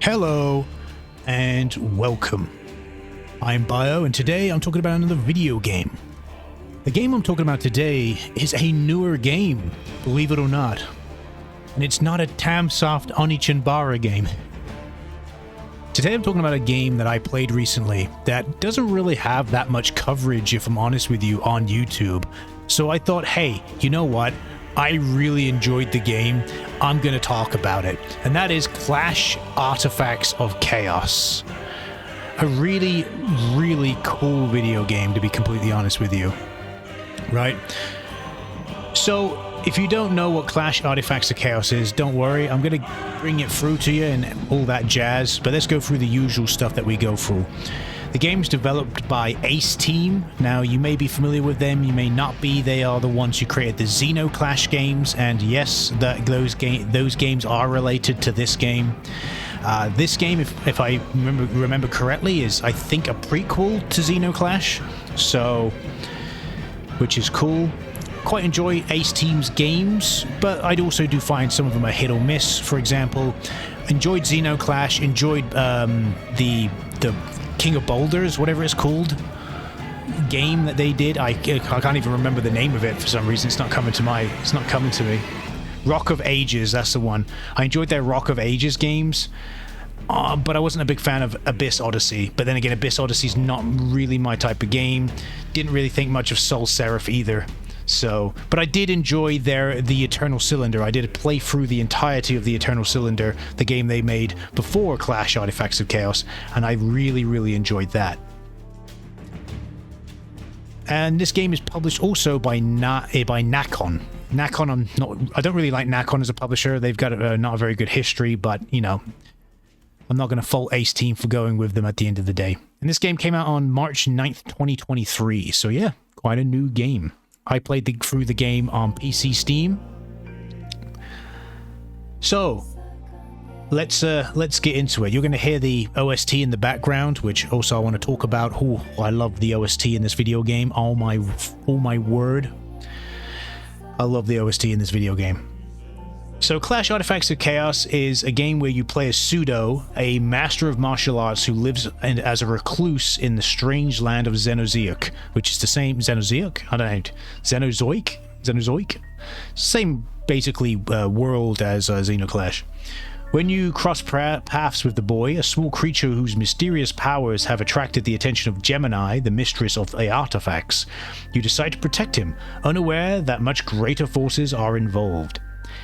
Hello and welcome. I'm Bio and today I'm talking about another video game. The game I'm talking about today is a newer game, believe it or not. And it's not a Tamsoft Onichinbara game. Today I'm talking about a game that I played recently that doesn't really have that much coverage, if I'm honest with you, on YouTube. So I thought, hey, you know what? I really enjoyed the game. I'm going to talk about it. And that is Clash Artifacts of Chaos. A really, really cool video game, to be completely honest with you. Right? So, if you don't know what Clash Artifacts of Chaos is, don't worry. I'm going to bring it through to you and all that jazz. But let's go through the usual stuff that we go through. The game's developed by Ace Team. Now, you may be familiar with them, you may not be. They are the ones who created the Xenoclash games, and yes, those games are related to this game. This game, if I remember correctly, is, I think, a prequel to Xenoclash, so, which is cool. Quite enjoy Ace Team's games, but I also do find some of them are hit or miss. For example, enjoyed Xenoclash, enjoyed the King of Boulders, whatever it's called, game that they did. I can't even remember the name of it for some reason. It's not coming to me. Rock of Ages, that's the one. I enjoyed their Rock of Ages games, but I wasn't a big fan of Abyss Odyssey. But then again, Abyss Odyssey's not really my type of game. Didn't really think much of Soul Seraph either. So, but I did enjoy the Eternal Cylinder. I did play through the entirety of the Eternal Cylinder, the game they made before Clash Artifacts of Chaos, and I really, really enjoyed that. And this game is published also by Nacon. Nacon, I don't really like Nacon as a publisher. They've got not a very good history, but you know, I'm not going to fault Ace Team for going with them at the end of the day. And this game came out on March 9th, 2023. So yeah, quite a new game. I played through the game on PC Steam. So, let's get into it. You're going to hear the OST in the background, which also I want to talk about. Oh, I love the OST in this video game. Oh my word. I love the OST in this video game. So Clash Artifacts of Chaos is a game where you play as Pseudo, a master of martial arts who lives as a recluse in the strange land of Xenozoic, which is the same Xenozoic? I don't know. Xenozoic? Same, basically, world as Xenoclash. When you cross paths with the boy, a small creature whose mysterious powers have attracted the attention of Gemini, the mistress of the artifacts, you decide to protect him, unaware that much greater forces are involved.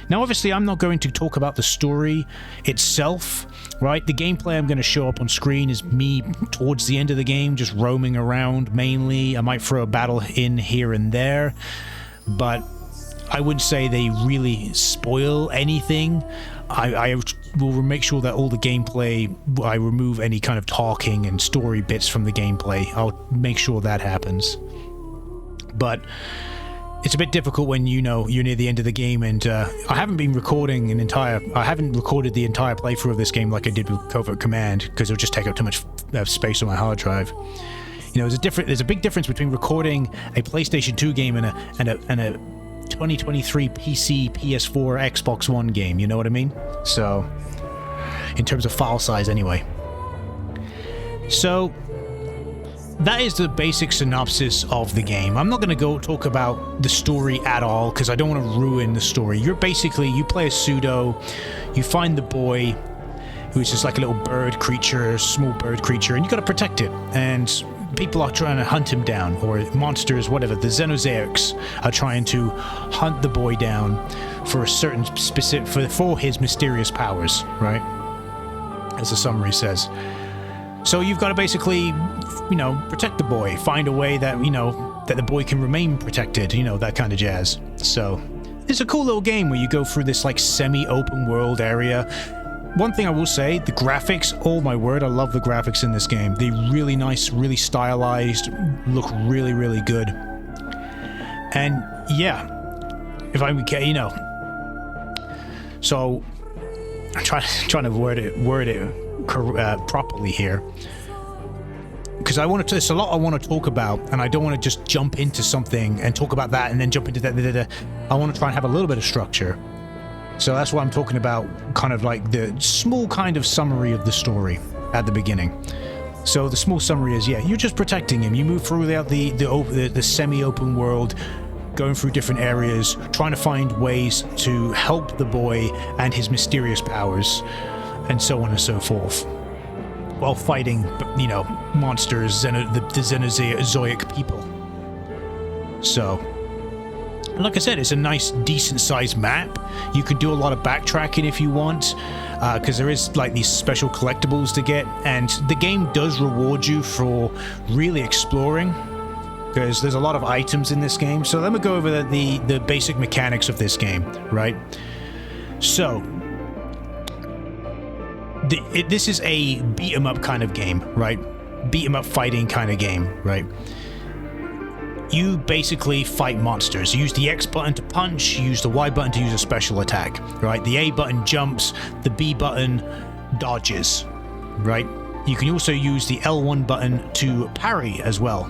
Now, obviously, I'm not going to talk about the story itself, right? The gameplay I'm going to show up on screen is me towards the end of the game, just roaming around mainly. I might throw a battle in here and there, but I wouldn't say they really spoil anything. I will make sure that all the gameplay, I remove any kind of talking and story bits from the gameplay. I'll make sure that happens. But it's a bit difficult when you know you're near the end of the game, and I haven't recorded the entire playthrough of this game like I did with Covert Command, because it would just take up too much space on my hard drive. You know, there's a big difference between recording a PlayStation 2 game and a 2023 PC, PS4, Xbox One game. You know what I mean? So, in terms of file size, anyway. So, that is the basic synopsis of the game. I'm not going to go talk about the story at all, because I don't want to ruin the story. You play a Pseudo, you find the boy, who's just like a little bird creature, small bird creature, and you got to protect it. And people are trying to hunt him down, or monsters, whatever. The Xenozoics are trying to hunt the boy down for a certain specific, for his mysterious powers, right? As the summary says. So you've got to basically, you know, protect the boy, find a way that, you know, that the boy can remain protected, you know, that kind of jazz. So it's a cool little game where you go through this like semi-open world area. One thing I will say, the graphics, oh my word, I love the graphics in this game. They're really nice, really stylized, look really, really good. And yeah, if I get, you know, so I'm trying to word it properly here, because there's a lot I want to talk about, and I don't want to just jump into something and talk about that and then jump into that. I want to try and have a little bit of structure. So that's what I'm talking about, kind of like the small kind of summary of the story at the beginning. So the small summary is, yeah, you're just protecting him. You move throughout the semi-open world, going through different areas, trying to find ways to help the boy and his mysterious powers, and so on and so forth, while fighting, you know, monsters, the Xenozoic people. So, like I said, it's a nice, decent-sized map. You can do a lot of backtracking if you want, because there is like these special collectibles to get, and the game does reward you for really exploring, because there's a lot of items in this game. So let me go over the basic mechanics of this game, right? So, this is a beat-em-up kind of game, right? Beat-em-up fighting kind of game, right? You basically fight monsters. You use the X button to punch, you use the Y button to use a special attack, right? The A button jumps, the B button dodges, right? You can also use the L1 button to parry as well.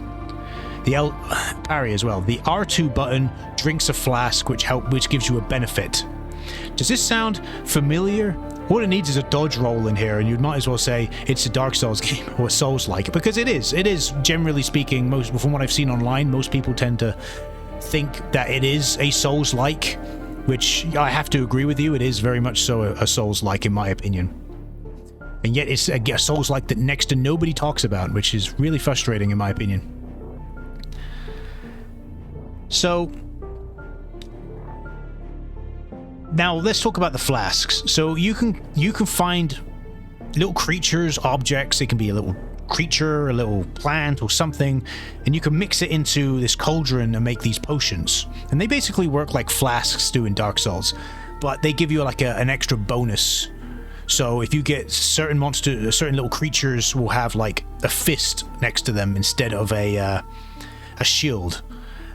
The R2 button drinks a flask, which gives you a benefit. Does this sound familiar? All it needs is a dodge roll in here, and you might as well say it's a Dark Souls game, or Souls-like, because it is. It is, generally speaking, from what I've seen online, most people tend to think that it is a Souls-like, which I have to agree with you. It is very much so a Souls-like, in my opinion. And yet it's a Souls-like that next to nobody talks about, which is really frustrating, in my opinion. So, now let's talk about the flasks. So you can find little creatures, objects. It can be a little creature, a little plant, or something, and you can mix it into this cauldron and make these potions. And they basically work like flasks do in Dark Souls, but they give you like an extra bonus. So if you get certain little creatures will have like a fist next to them instead of a shield.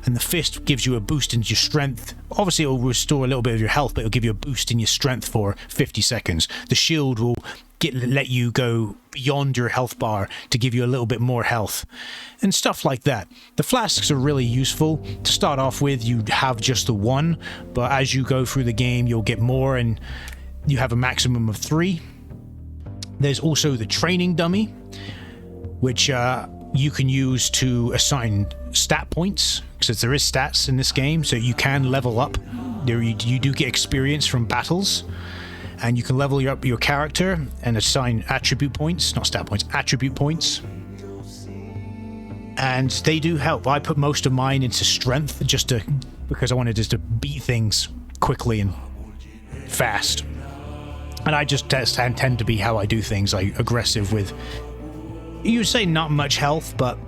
And the fist gives you a boost in your strength. Obviously, it will restore a little bit of your health, but it'll give you a boost in your strength for 50 seconds. The shield will let you go beyond your health bar to give you a little bit more health. And stuff like that. The flasks are really useful. To start off with, you have just the one, but as you go through the game, you'll get more, and you have a maximum of 3. There's also the training dummy, which you can use to assign stat points, because there is stats in this game, so you can level up. You do get experience from battles, and you can level up your character and assign attribute points, not stat points, attribute points. And they do help. I put most of mine into strength because I wanted just to beat things quickly and fast. And I just tend to be how I do things, like aggressive with, you say not much health, but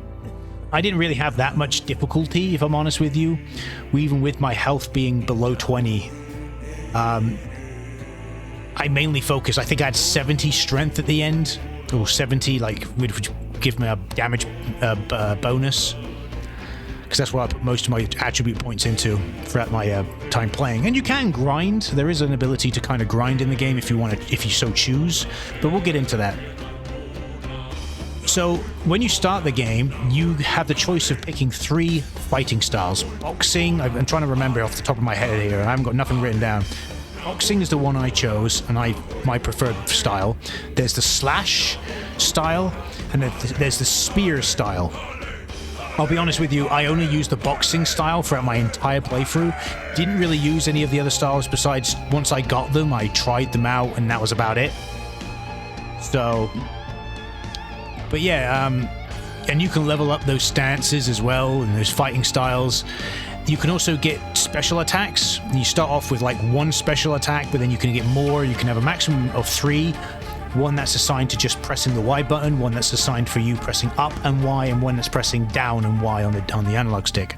I didn't really have that much difficulty, if I'm honest with you. Even with my health being below 20, I mainly focused, I think I had 70 strength at the end, or 70, like, which give me a damage bonus, because that's what I put most of my attribute points into throughout my time playing. And you can grind. There is an ability to kind of grind in the game if you so choose, but we'll get into that. So, when you start the game, you have the choice of picking 3 fighting styles. Boxing, I'm trying to remember off the top of my head here, I haven't got nothing written down. Boxing is the one I chose, and my preferred style. There's the slash style, and there's the spear style. I'll be honest with you, I only used the boxing style throughout my entire playthrough. Didn't really use any of the other styles besides once I got them, I tried them out, and that was about it. So... But yeah, and you can level up those stances as well, and those fighting styles. You can also get special attacks. You start off with like 1 special attack, but then you can get more. You can have a maximum of 3. One that's assigned to just pressing the Y button, one that's assigned for you pressing up and Y, and one that's pressing down and Y on the analog stick.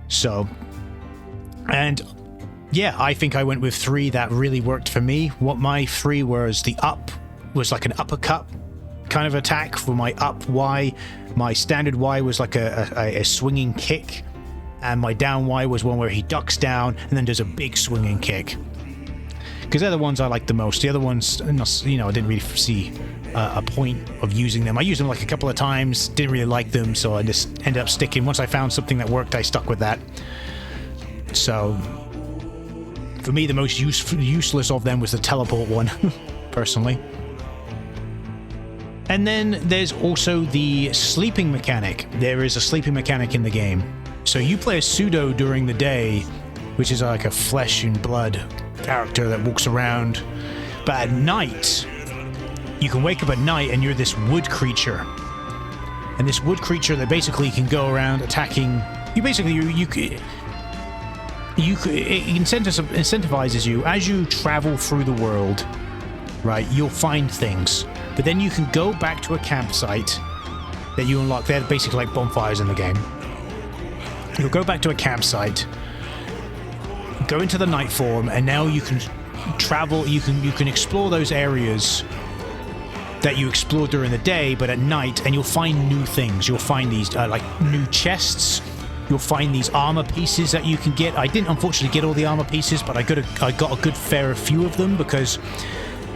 So, and yeah, I think I went with 3 that really worked for me. What my 3 was, the up was like an uppercut kind of attack for my up Y. My standard Y was like a swinging kick, and my down Y was one where he ducks down and then does a big swinging kick. Because they're the ones I like the most. The other ones, you know, I didn't really see a point of using them. I used them like a couple of times, didn't really like them, so I just ended up sticking. Once I found something that worked, I stuck with that. So, For me, the most useless of them was the teleport one, personally. And then there's also the sleeping mechanic. There is a sleeping mechanic in the game. So you play a pseudo during the day, which is like a flesh and blood character that walks around. But at night, you can wake up at night and you're this wood creature. And this wood creature that basically can go around attacking... It incentivizes you as you travel through the world, right? You'll find things. But then you can go back to a campsite that you unlock. They're basically like bonfires in the game. You'll go back to a campsite, go into the night form, and now you can travel. You can explore those areas that you explored during the day, but at night, and you'll find new things. You'll find these like new chests. You'll find these armor pieces that you can get. I didn't unfortunately get all the armor pieces, but I got a good fair few of them because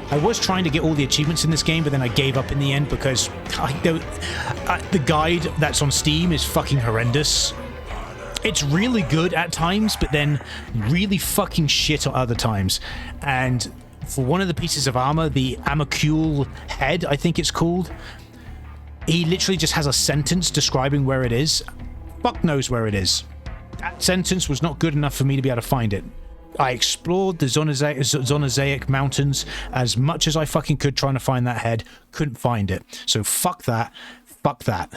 I was trying to get all the achievements in this game, but then I gave up in the end because the guide that's on Steam is fucking horrendous. It's really good at times, but then really fucking shit at other times. And for one of the pieces of armor, the Amacule head, I think it's called, he literally just has a sentence describing where it is. Fuck knows where it is. That sentence was not good enough for me to be able to find it. I explored the Zonozaic mountains as much as I fucking could trying to find that head. Couldn't find it. So fuck that. Fuck that.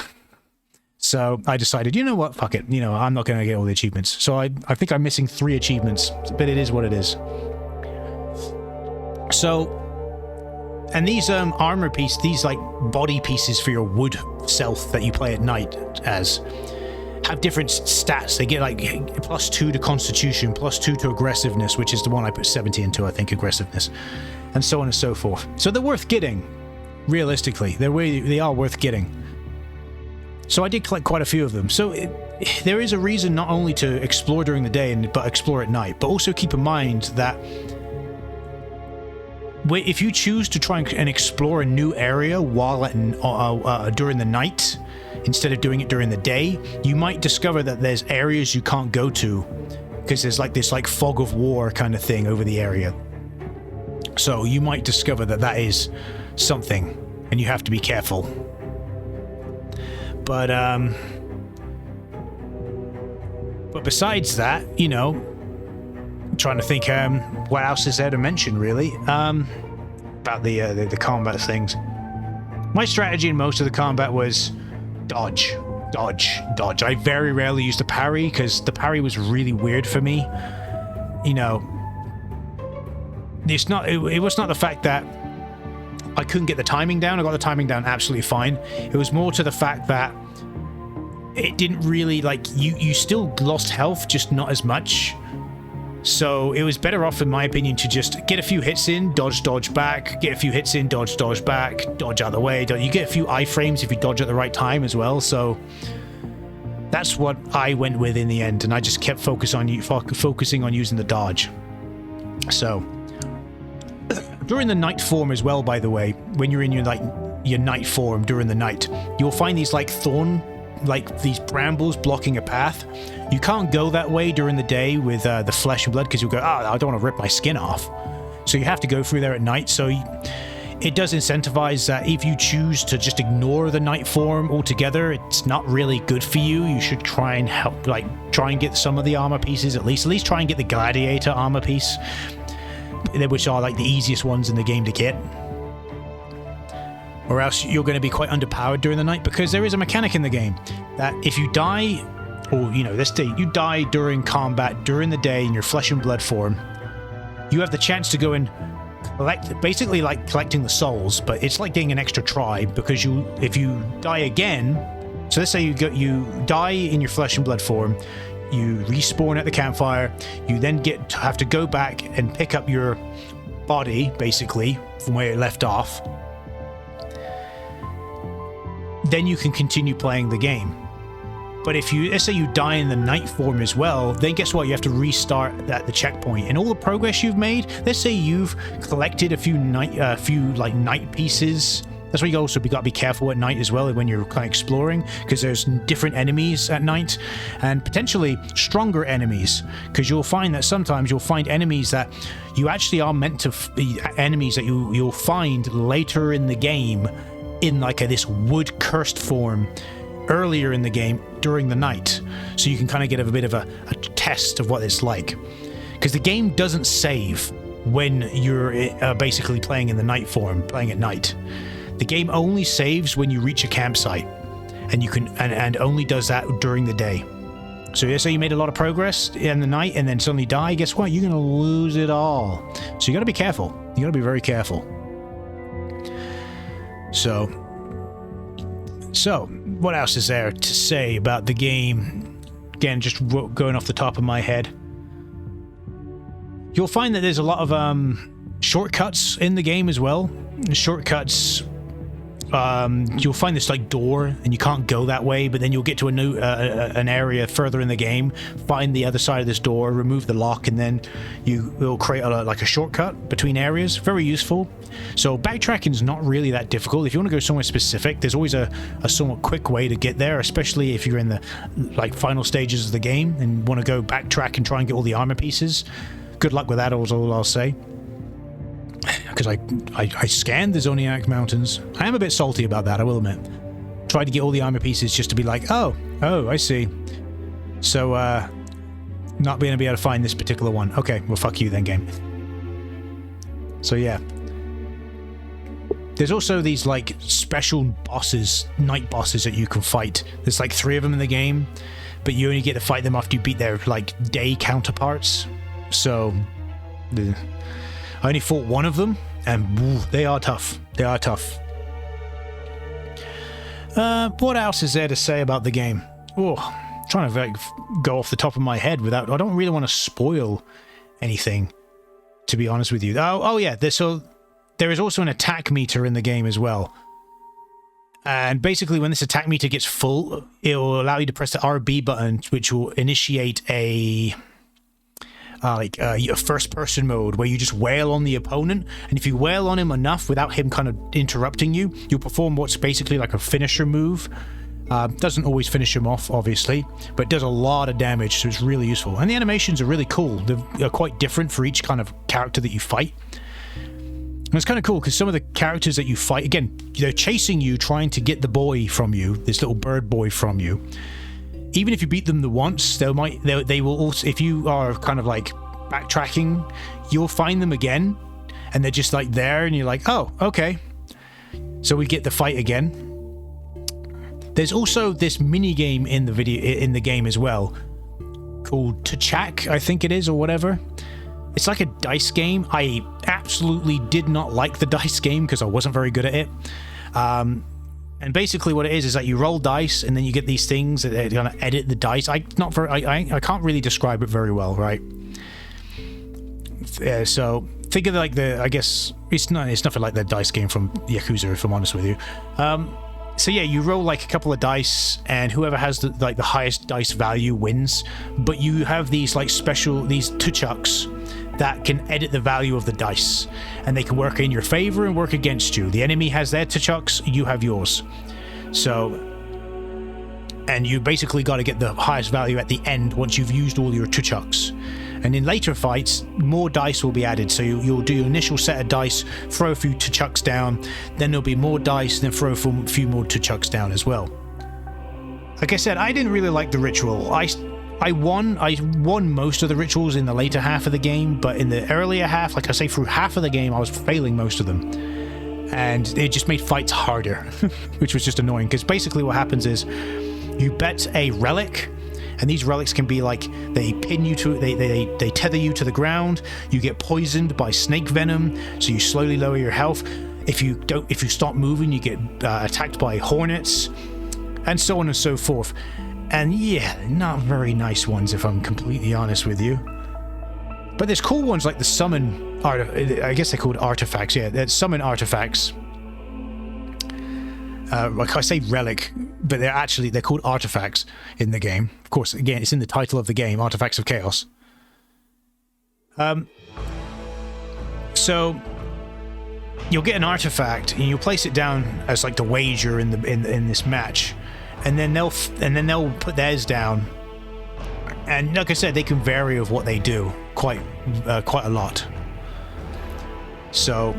So I decided, you know what? Fuck it. You know, I'm not going to get all the achievements. So I think I'm missing 3 achievements, but it is what it is. So, and these armor pieces, these like body pieces for your wood self that you play at night as, have different stats. They get like +2 to constitution, +2 to aggressiveness, which is the one I put 70 into, I think, aggressiveness, and so on and so forth. So they're worth getting. Realistically, they are worth getting. So I did collect quite a few of them. So there is a reason not only to explore during the day, but explore at night. But also keep in mind that if you choose to try and explore a new area while during the night, instead of doing it during the day, you might discover that there's areas you can't go to because there's like this like fog of war kind of thing over the area. So you might discover that that is something and you have to be careful. But besides that, you know, I'm trying to think what else is there to mention really about the combat things. My strategy in most of the combat was dodge. I very rarely used the parry because the parry was really weird for me. You know, it was not the fact that I couldn't get the timing down. I got the timing down absolutely fine. It was more to the fact that it didn't really, like, you still lost health, just not as much. So it was better off, in my opinion, to just get a few hits in, dodge back, get a few hits in, dodge back, dodge out of the way. You get a few iframes if you dodge at the right time as well. So that's what I went with in the end, and I just kept focusing on using the dodge. So during the night form as well, by the way, when you're in your night form during the night, you'll find these like these brambles blocking a path. You can't go that way during the day with the flesh and blood because you'll go, I don't want to rip my skin off. So you have to go through there at night. So it does incentivize that if you choose to just ignore the night form altogether, it's not really good for you. You should try and try and get some of the armor pieces at least try and get the gladiator armor piece, which are like the easiest ones in the game to get. Or else you're going to be quite underpowered during the night, because there is a mechanic in the game that if you die, or you die during combat during the day in your flesh and blood form, you have the chance to go and collect, basically like collecting the souls, but it's like getting an extra try, because if you die again, so let's say you die in your flesh and blood form, you respawn at the campfire, you then have to go back and pick up your body basically from where it left off. Then you can continue playing the game. But if let's say you die in the night form as well, then guess what? You have to restart at the checkpoint. And all the progress you've made, let's say you've collected a few night pieces That's why you also got to be careful at night as well when you're kind of exploring, because there's different enemies at night and potentially stronger enemies, because you'll find that sometimes you'll find enemies that you actually are meant to be enemies that you'll find later in the game in like this wood cursed form earlier in the game during the night, so you can kind of get a bit of a test of what it's like, because the game doesn't save when you're basically playing in the night form, playing at night. The game only saves when you reach a campsite, and you can and only does that during the day. So you say you made a lot of progress in the night and then suddenly die, guess what? You're gonna lose it all. So you gotta be careful. You gotta be very careful. So what else is there to say about the game? Again, just going off the top of my head. You'll find that there's a lot of shortcuts in the game as well. Shortcuts, you'll find this like door and you can't go that way, but then you'll get to a new an area further in the game, find the other side of this door, remove the lock, and then will create like a shortcut between areas. Very useful. So backtracking is not really that difficult. If you want to go somewhere specific, there's always a somewhat quick way to get there, especially if you're in the like final stages of the game and want to go backtrack and try and get all the armor pieces. Good luck with that, is all I'll say. Because I scanned the Zoniac Mountains. I am a bit salty about that, I will admit. Tried to get all the armor pieces just to be like, oh, I see. So, not being able to find this particular one. Okay, well, fuck you then, game. So, yeah. There's also these, like, special bosses, night bosses that you can fight. There's, like, 3 of them in the game, but you only get to fight them after you beat their, like, day counterparts. So, I only fought one of them, and woo, they are tough. They are tough. What else is there to say about the game? Oh, trying to like, go off the top of my head without... I don't really want to spoil anything, to be honest with you. Oh yeah, there is also an attack meter in the game as well. And basically, when this attack meter gets full, it will allow you to press the RB button, which will initiate a first-person mode where you just wail on the opponent, and if you wail on him enough without him kind of interrupting you, you'll perform what's basically like a finisher move. Doesn't always finish him off, obviously, but does a lot of damage, so it's really useful. And the animations are really cool. They're quite different for each kind of character that you fight. And it's kind of cool because some of the characters that you fight, again, they're chasing you, trying to get the boy from you, this little bird boy from you. Even if you beat them the once, they will also, if you are kind of like backtracking, you'll find them again, and they're just like there, and you're like, oh, okay. So we get the fight again. There's also this mini game in the game as well, called Tchak, I think it is, or whatever. It's like a dice game. I absolutely did not like the dice game because I wasn't very good at it. And basically what it is that you roll dice and then you get these things that are going to edit the dice. I can't really describe it very well, right? So think of like I guess it's nothing like the dice game from Yakuza, if I'm honest with you. So yeah, you roll like a couple of dice, and whoever has the highest dice value wins. But you have these like these tuchucks that can edit the value of the dice, and they can work in your favor and work against you. The enemy has their tuchucks, you have yours. So, and you basically got to get the highest value at the end once you've used all your tuchucks. And in later fights, more dice will be added. So you'll do your initial set of dice, throw a few tuchucks down, then there'll be more dice, then throw a few more tuchucks down as well. Like I said, I didn't really like the ritual. I won most of the rituals in the later half of the game, but in the earlier half, like I say, through half of the game, I was failing most of them. And it just made fights harder, which was just annoying, because basically what happens is you bet a relic, and these relics can be like, they pin you to, they tether you to the ground, you get poisoned by snake venom, so you slowly lower your health. If you stop moving, you get attacked by hornets, and so on and so forth. And yeah, not very nice ones, if I'm completely honest with you. But there's cool ones like the summon I guess they're called artifacts. Yeah, they're summon artifacts. Like I say relic, but they're called artifacts in the game. Of course, again, it's in the title of the game, Artifacts of Chaos. So you'll get an artifact and you'll place it down as like the wager in this match, and then they'll put theirs down. And like I said, they can vary of what they do quite a lot. So,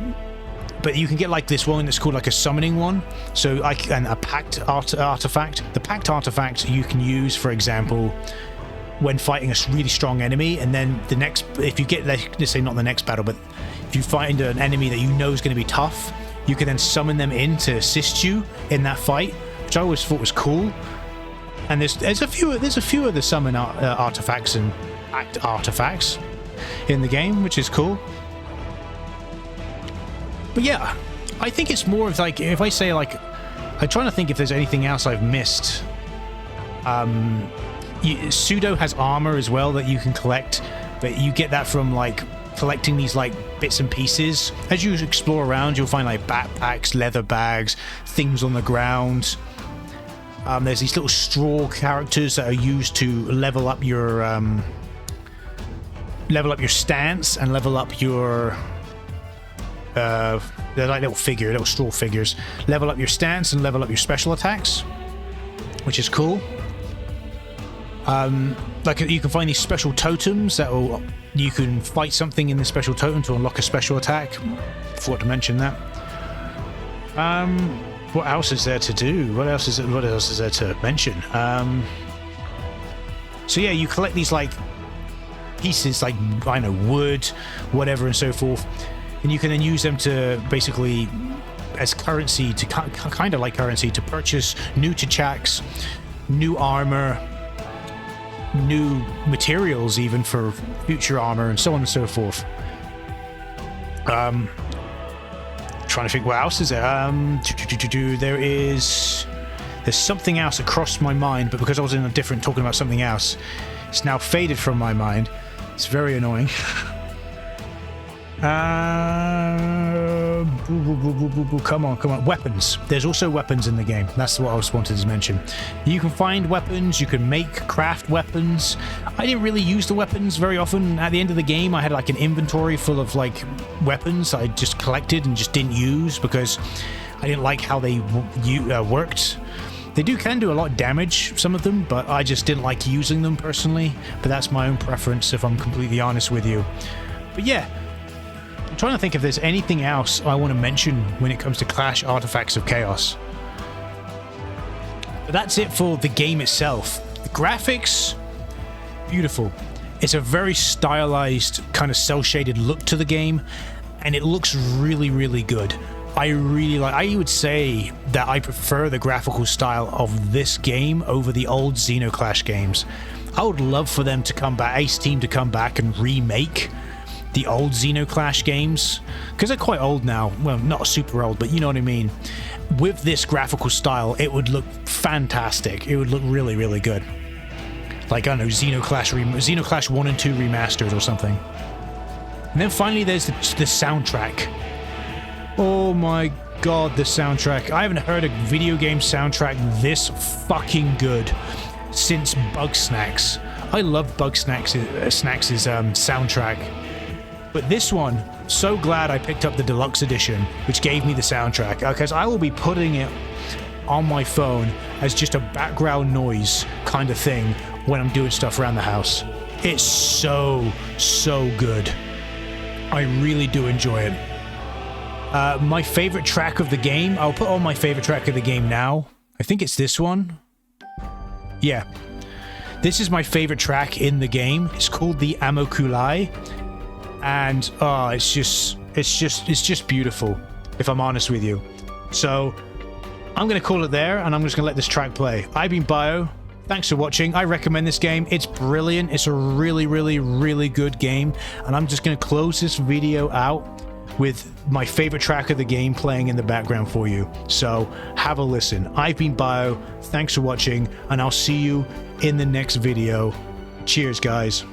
but you can get like this one that's called like a summoning one. So and a packed artifact. The packed artifact you can use, for example, when fighting a really strong enemy, and then the next, if you get, let's say not the next battle, but if you find an enemy that you know is going to be tough, you can then summon them in to assist you in that fight, which I always thought was cool. And there's a few of the summon artifacts and act artifacts in the game, which is cool. But yeah, I think it's more of like, if I say like, I'm trying to think if there's anything else I've missed. Pseudo has armor as well that you can collect, but you get that from like collecting these like bits and pieces. As you explore around, you'll find like backpacks, leather bags, things on the ground. There's these little straw characters that are used to level up your stance and level up your they're like little straw figures. Level up your stance and level up your special attacks, which is cool. Like you can find these special totems that you can fight something in the special totem to unlock a special attack. Forgot to mention that. What else is there to do? What else is there to mention? So yeah, you collect these like pieces, like I know, wood, whatever, and so forth, and you can then use them to basically as currency, to kind of like currency, to purchase new tachaks, new armor, new materials, even for future armor, and so on and so forth. Trying to think what else is there. There's something else across my mind, but because I was in a different talking about something else, it's now faded from my mind. It's very annoying. Come on. Weapons. There's also weapons in the game. That's what I was wanted to mention. You can find weapons. You can craft weapons. I didn't really use the weapons very often. At the end of the game, I had like an inventory full of like weapons I just collected and just didn't use because I didn't like how they worked. They can do a lot of damage, some of them, but I just didn't like using them personally. But that's my own preference, if I'm completely honest with you. But yeah, I'm trying to think if there's anything else I want to mention when it comes to Clash Artifacts of Chaos. But that's it for the game itself. The graphics, beautiful. It's a very stylized, kind of cel-shaded look to the game, and it looks really, really good. I would say that I prefer the graphical style of this game over the old Xenoclash games. I would love for them to come back, Ace Team to come back and remake the old Xenoclash games, because they're quite old now. Well, not super old, but you know what I mean. With this graphical style, it would look fantastic. It would look really, really good. Like, I don't know, Xenoclash 1 and 2 remastered or something. And then finally there's the soundtrack. Oh my god, the soundtrack. I haven't heard a video game soundtrack this fucking good since Bugsnax. I love Bugsnax's soundtrack. But this one, so glad I picked up the deluxe edition, which gave me the soundtrack, because I will be putting it on my phone as just a background noise kind of thing when I'm doing stuff around the house. It's so good. I really do enjoy it. My favorite track of the game, I'll put on my favorite track of the game now. I think it's this one. Yeah. This is my favorite track in the game. It's called the Amokulai. And it's just beautiful, if I'm honest with you. So I'm going to call it there, and I'm just going to let this track play. I've been Bio. Thanks for watching. I recommend this game. It's brilliant. It's a really, really, really good game. And I'm just going to close this video out with my favorite track of the game playing in the background for you. So have a listen. I've been Bio. Thanks for watching, and I'll see you in the next video. Cheers, guys.